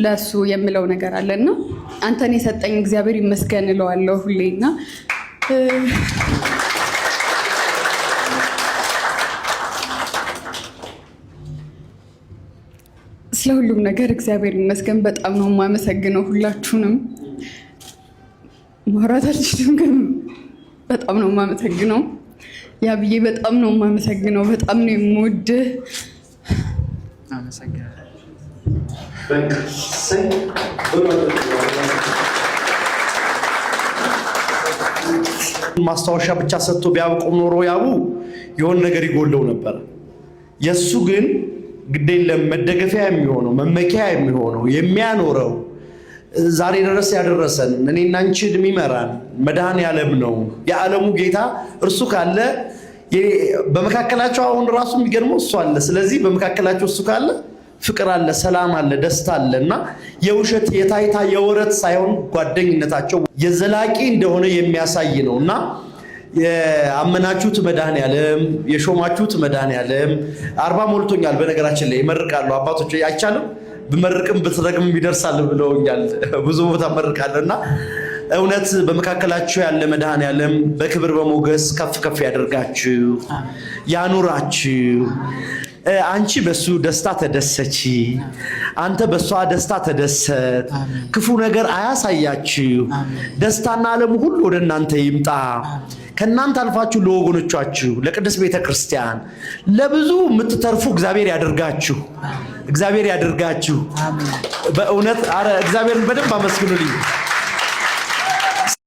ለሱ የምለው ነገር አለና አንተን የሰጠኝ እግዚአብሔር ይመስገን እለዋለሁ ሁሌና ስለሁሉም ነገር እግዚአብሔር ይመስገን። በጣም ነው የማመሰግነው ሁላችሁንም። ማውራት አልችልም ግን በጣም ነው የማመሰግነው። ያብዬ በጣም ነው የማመሰግነው። በጣም ነው የምወድህ። አመሰግናለሁ። ማስታወሻ ብቻ ሰጥቶ ቢያቆም ኖሮ ያቡ የሆነ ነገር ይጎለው ነበር። የሱ ግን ግዴለም መደገፊያ የሚሆነው መመኪያ የሚሆነው የሚያኖረው ዛሬ ድረስ ያደረሰን እኔና አንቺን የሚመራን መድኃኔዓለም ነው። የዓለሙ ጌታ እርሱ ካለ በመካከላቸው አሁን ራሱ የሚገርመው እሱ አለ። ስለዚህ በመካከላቸው እሱ ካለ ፍቅር አለ፣ ሰላም አለ፣ ደስታ አለ እና የውሸት የታይታ የወረት ሳይሆን ጓደኝነታቸው የዘላቂ እንደሆነ የሚያሳይ ነውና የአመናችሁት መድኃኔዓለም የሾማችሁት መድኃኔዓለም 40 ሞልቶኛል። በነገራችን ላይ ይመርቃሉ አባቶች። አይቻልም ብመርቅም ብትረግም ይደርሳል ብለውኛል። ብዙ ቦታ መርቃለና እውነት በመካከላችሁ ያለ መድኃኔዓለም በክብር በሞገስ ከፍ ከፍ ያደርጋችሁ ያኑራችሁ። አንቺ በሱ ደስታ ተደሰቺ፣ አንተ በሷ ደስታ ተደሰት። ክፉ ነገር አያሳያችሁ። ደስታና ዓለም ሁሉ ወደ እናንተ ይምጣ። ከናንተ አልፋችሁ ለወገኖቻችሁ ለቅድስት ቤተክርስቲያን ለብዙ የምትተርፉ እግዚአብሔር ያደርጋችሁ። እግዚአብሔር ያደርጋችሁ። በእውነት አረ እግዚአብሔርን በደንብ አመስግኑልኝ።